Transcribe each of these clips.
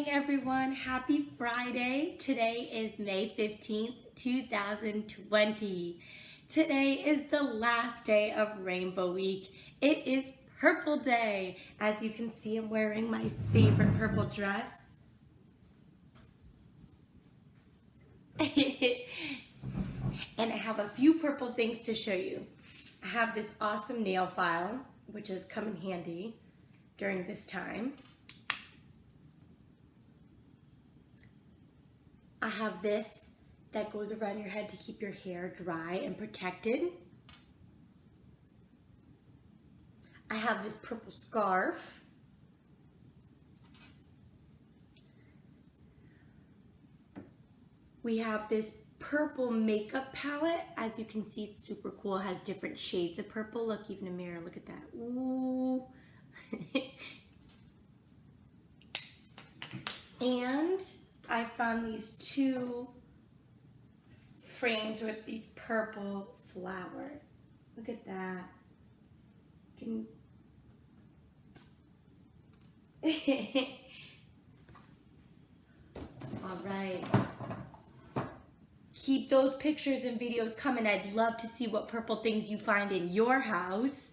morning, everyone. Happy Friday. Today is May 15th, 2020. Today is the last day of Rainbow Week. It is Purple Day. As you can see, I'm wearing my favorite purple dress. And I have a few purple things to show you. I have this awesome nail file, which has come in handy during this time. I have this that goes around your head to keep your hair dry and protected. I have this purple scarf. We have this purple makeup palette. As you can see, it's super cool. It has different shades of purple. Look, even a mirror, look at that. Ooh. And I found these two frames with these purple flowers. Look at that. All right. Keep those pictures and videos coming. I'd love to see what purple things you find in your house.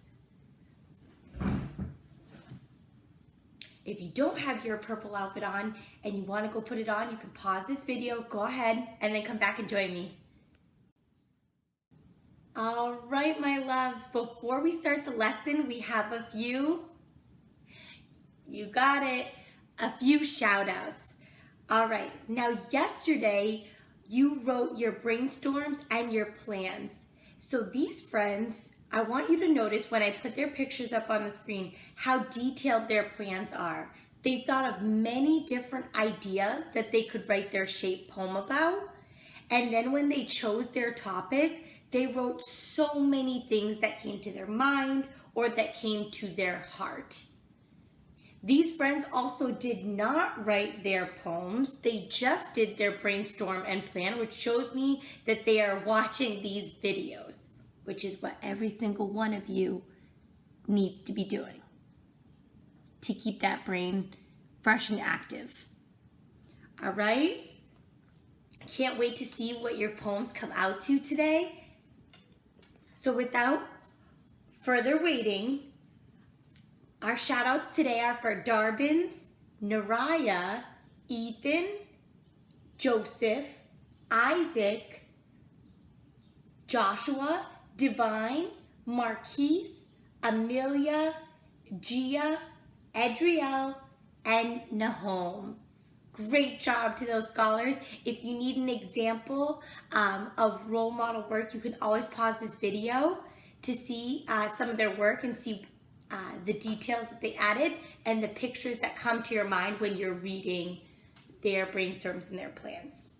If you don't have your purple outfit on and you want to go put it on, you can pause this video, go ahead, and then come back and join me. All right, my loves, before we start the lesson, we have a few, you got it, a few shout outs. All right, now yesterday, you wrote your brainstorms and your plans. So these friends, I want you to notice when I put their pictures up on the screen, how detailed their plans are. They thought of many different ideas that they could write their shape poem about. And then when they chose their topic, they wrote so many things that came to their mind or that came to their heart. These friends also did not write their poems. They just did their brainstorm and plan, which shows me that they are watching these videos, which is what every single one of you needs to be doing to keep that brain fresh and active. All right? Can't wait to see what your poems come out to today. So without further waiting, our shout outs today are for Darbins, Naraya, Ethan, Joseph, Isaac, Joshua, Divine, Marquise, Amelia, Gia, Adrielle, and Nahom. Great job to those scholars. If you need an example of role model work, you can always pause this video to see some of their work and see the details that they added and the pictures that come to your mind when you're reading their brainstorms and their plans.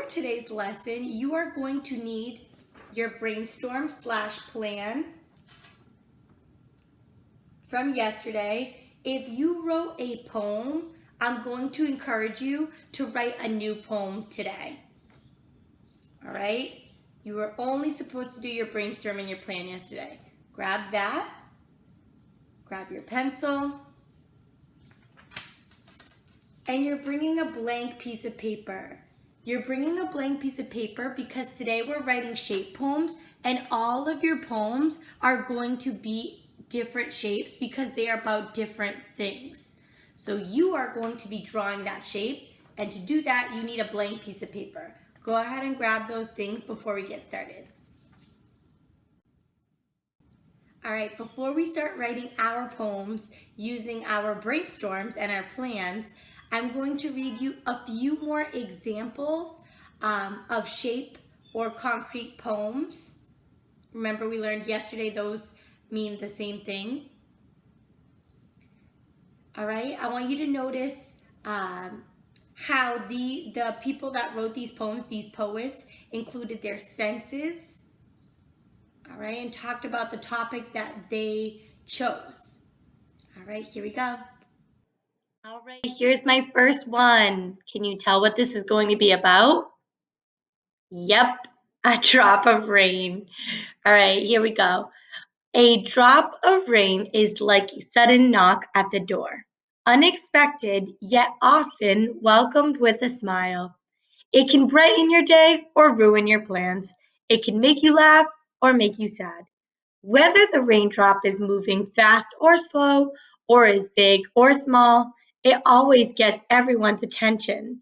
Today's lesson, you are going to need your brainstorm / plan from yesterday. If you wrote a poem, I'm going to encourage you to write a new poem today. All right? You were only supposed to do your brainstorm and your plan yesterday. Grab that. Grab your pencil. And you're bringing a blank piece of paper. You're bringing a blank piece of paper because today we're writing shape poems, and all of your poems are going to be different shapes because they are about different things. So you are going to be drawing that shape, and to do that, you need a blank piece of paper. Go ahead and grab those things before we get started. All right, before we start writing our poems using our brainstorms and our plans, I'm going to read you a few more examples of shape or concrete poems. Remember, we learned yesterday those mean the same thing. All right, I want you to notice how the people that wrote these poems, these poets, included their senses, all right, and talked about the topic that they chose. All right, here we go. All right, here's my first one. Can you tell what this is going to be about? Yep, a drop of rain. All right, here we go. A drop of rain is like a sudden knock at the door. Unexpected, yet often welcomed with a smile. It can brighten your day or ruin your plans. It can make you laugh or make you sad. Whether the raindrop is moving fast or slow, or is big or small, it always gets everyone's attention.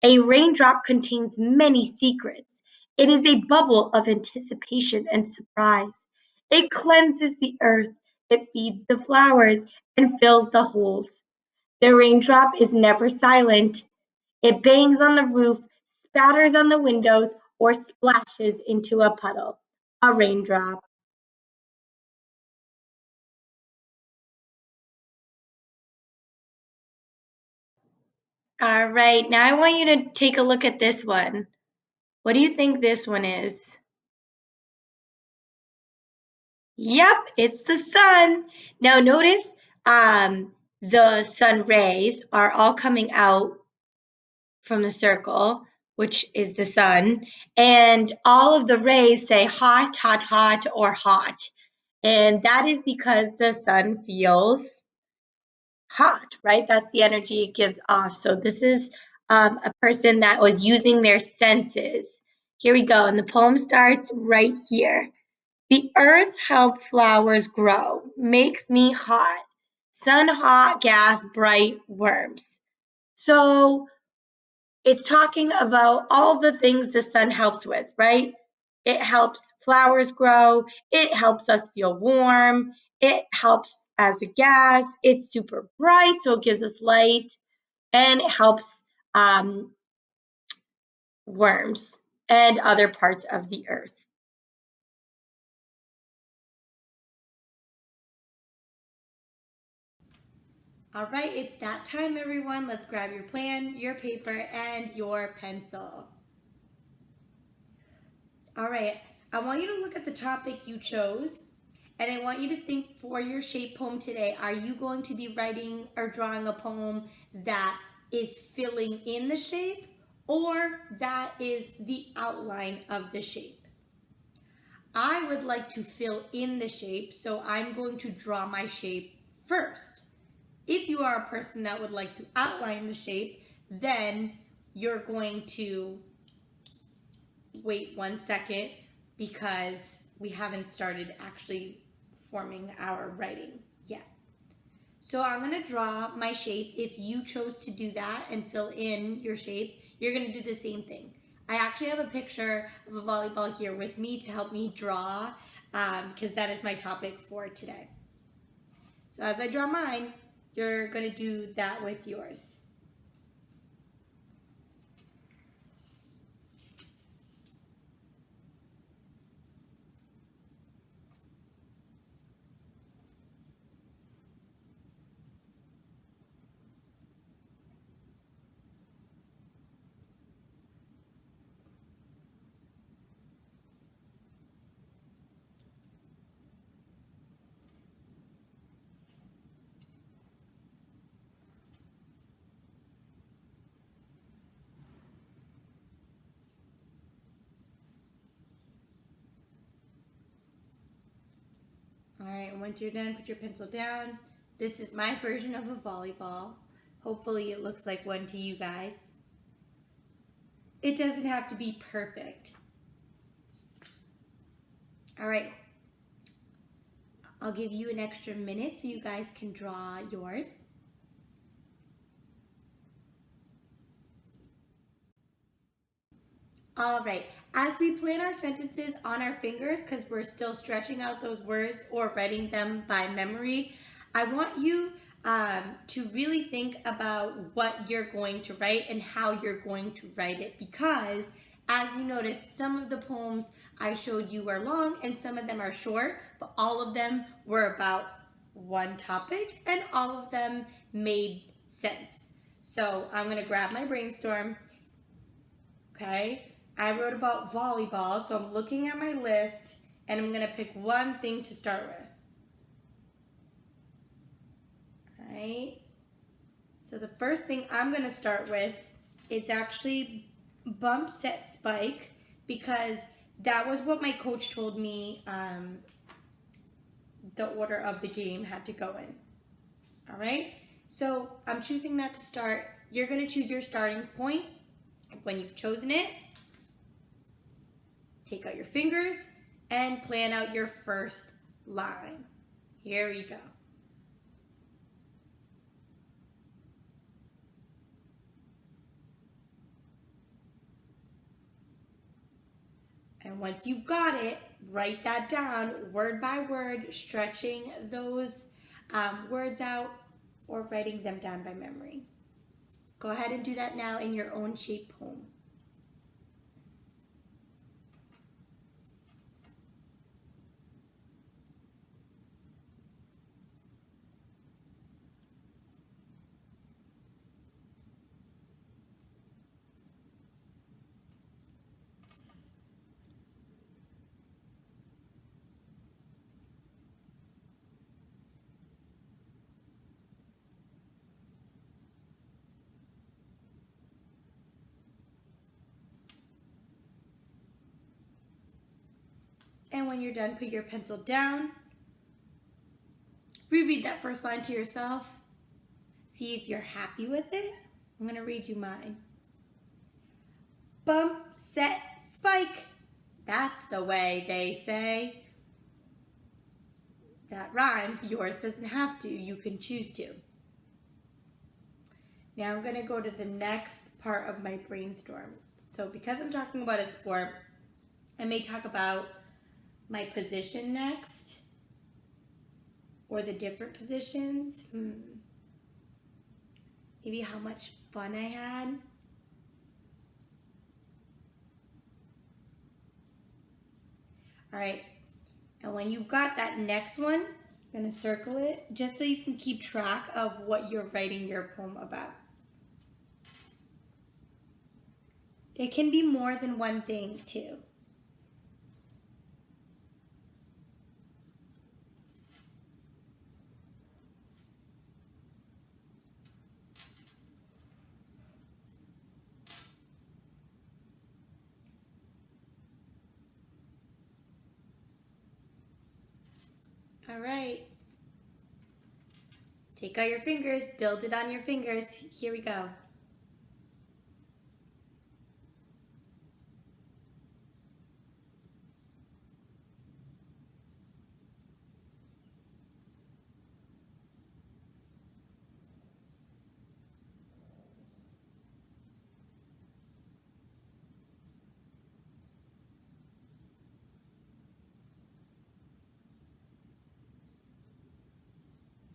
A raindrop contains many secrets. It is a bubble of anticipation and surprise. It cleanses the earth, it feeds the flowers, and fills the holes. The raindrop is never silent. It bangs on the roof, spatters on the windows, or splashes into a puddle. A raindrop. All right, now I want you to take a look at this one. What do you think this one is? Yep, it's the sun. Now notice the sun rays are all coming out from the circle, which is the sun, and all of the rays say hot, hot, hot, or hot. And that is because the sun feels hot, right? That's the energy it gives off. So this is a person that was using their senses. Here we go. And the poem starts right here. The earth helped flowers grow, makes me hot. Sun hot, gas, bright worms. So it's talking about all the things the sun helps with, right? It helps flowers grow. It helps us feel warm. It helps as a gas. It's super bright, so it gives us light. And it helps um, worms and other parts of the earth. All right, it's that time, everyone. Let's grab your plan, your paper, and your pencil. All right, I want you to look at the topic you chose, and I want you to think for your shape poem today, are you going to be writing or drawing a poem that is filling in the shape, or that is the outline of the shape? I would like to fill in the shape, so I'm going to draw my shape first. If you are a person that would like to outline the shape, then you're going to wait 1 second because we haven't started actually forming our writing yet. So I'm going to draw my shape. If you chose to do that and fill in your shape, you're going to do the same thing. I actually have a picture of a volleyball here with me to help me draw because that is my topic for today. So as I draw mine, you're going to do that with yours. All right, once you're done, put your pencil down. This is my version of a volleyball. Hopefully it looks like one to you guys. It doesn't have to be perfect. All right, I'll give you an extra minute so you guys can draw yours. All right, as we plan our sentences on our fingers, because we're still stretching out those words or writing them by memory, I want you to really think about what you're going to write and how you're going to write it, because as you noticed, some of the poems I showed you are long and some of them are short, but all of them were about one topic and all of them made sense. So I'm going to grab my brainstorm. Okay, I wrote about volleyball, so I'm looking at my list and I'm going to pick one thing to start with. All right, so the first thing I'm going to start with is actually bump, set, spike, because that was what my coach told me the order of the game had to go in. All right, so I'm choosing that to start. You're going to choose your starting point. When you've chosen it, take out your fingers and plan out your first line. Here we go. And once you've got it, write that down word by word, stretching those words out or writing them down by memory. Go ahead and do that now in your own shape poem. And when you're done, put your pencil down. Reread that first line to yourself. See if you're happy with it. I'm going to read you mine. Bump, set, spike. That's the way they say. That rhymed. Yours doesn't have to. You can choose to. Now I'm going to go to the next part of my brainstorm. So because I'm talking about a sport, I may talk about my position next, or the different positions. Maybe how much fun I had. All right, and when you've got that next one, I'm gonna circle it just so you can keep track of what you're writing your poem about. It can be more than one thing too. All right. Take out your fingers, build it on your fingers. Here we go.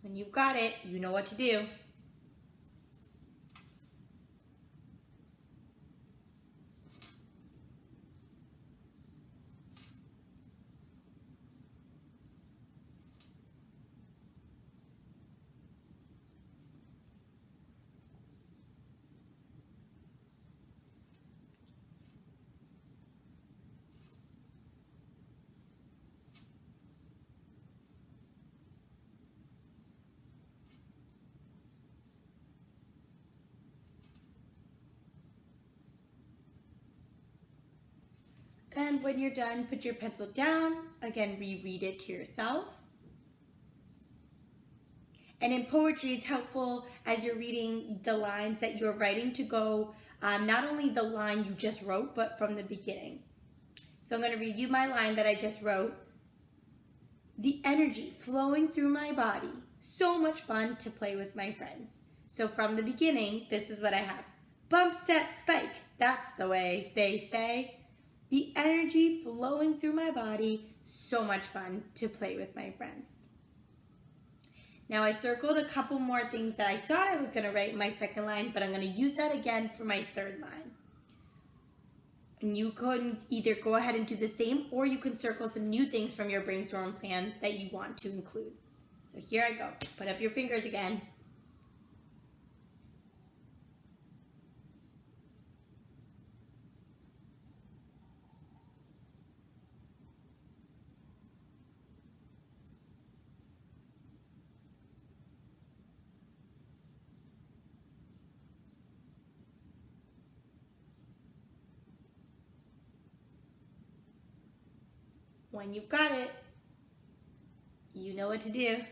When you've got it, you know what to do. And when you're done, put your pencil down. Again, reread it to yourself. And in poetry, it's helpful as you're reading the lines that you're writing to go not only the line you just wrote, but from the beginning. So I'm going to read you my line that I just wrote. The energy flowing through my body. So much fun to play with my friends. So from the beginning, this is what I have. Bump, set, spike. That's the way they say. The energy flowing through my body. So much fun to play with my friends. Now I circled a couple more things that I thought I was going to write in my second line, but I'm going to use that again for my third line. And you can either go ahead and do the same, or you can circle some new things from your brainstorm plan that you want to include. So here I go. Put up your fingers again. When you've got it, you know what to do.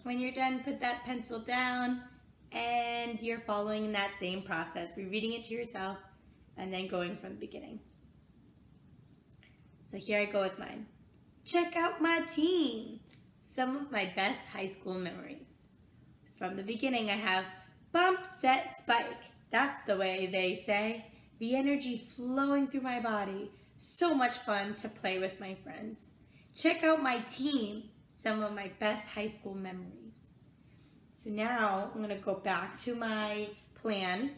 When you're done, put that pencil down, and you're following that same process, rereading it to yourself, and then going from the beginning. So here I go with mine. Check out my team. Some of my best high school memories. So from the beginning, I have bump, set, spike. That's the way they say. The energy flowing through my body. So much fun to play with my friends. Check out my team. Some of my best high school memories. So now I'm going to go back to my plan,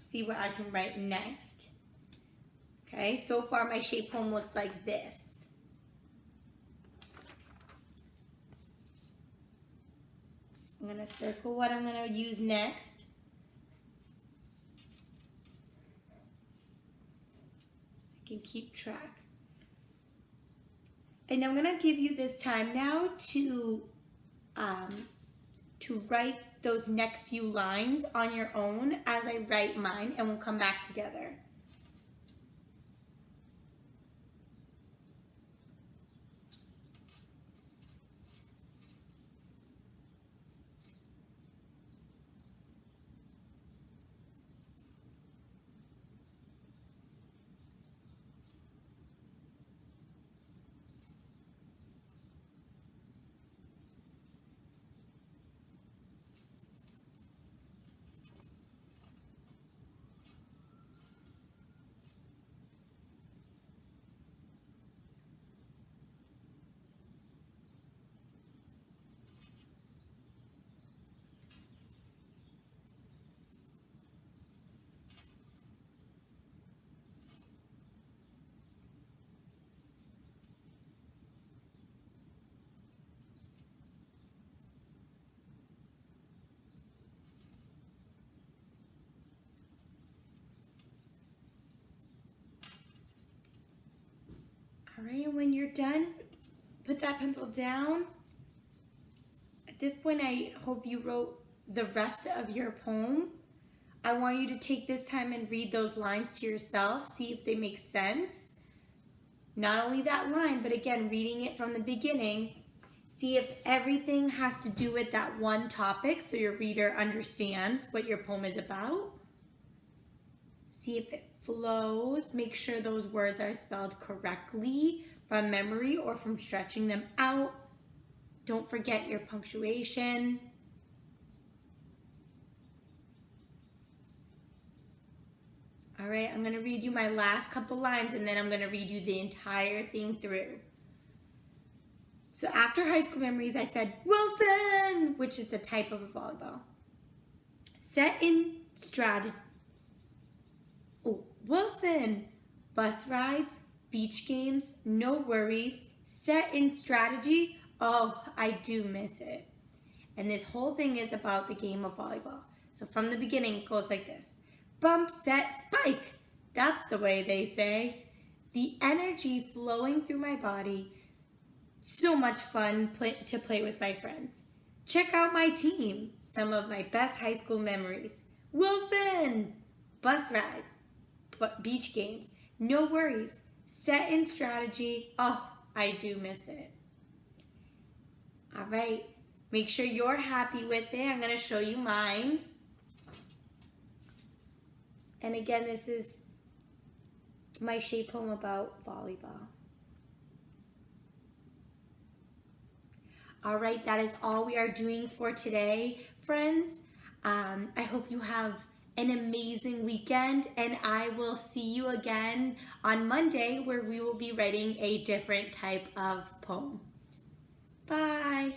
see what I can write next. Okay, so far my shape poem looks like this. I'm going to circle what I'm going to use next. I can keep track. And I'm going to give you this time now to write those next few lines on your own as I write mine, and we'll come back together. All right, and when you're done, put that pencil down. At this point, I hope you wrote the rest of your poem. I want you to take this time and read those lines to yourself, see if they make sense. Not only that line, but again, reading it from the beginning, see if everything has to do with that one topic so your reader understands what your poem is about. See if it flows. Make sure those words are spelled correctly from memory or from stretching them out. Don't forget your punctuation. All right, I'm going to read you my last couple lines, and then I'm going to read you the entire thing through. So after high school memories, I said, Wilson, which is the type of a volleyball. Set in strategy. Oh, Wilson. Bus rides, beach games, no worries. Set in strategy. Oh, I do miss it. And this whole thing is about the game of volleyball. So from the beginning, it goes like this. Bump, set, spike. That's the way they say. The energy flowing through my body. So much fun to play with my friends. Check out my team, some of my best high school memories. Wilson! Bus rides, beach games, no worries. Set in strategy, oh, I do miss it. All right, make sure you're happy with it. I'm gonna show you mine. And again, this is my shape poem about volleyball. All right, that is all we are doing for today, friends. I hope you have an amazing weekend, and I will see you again on Monday where we will be writing a different type of poem. Bye.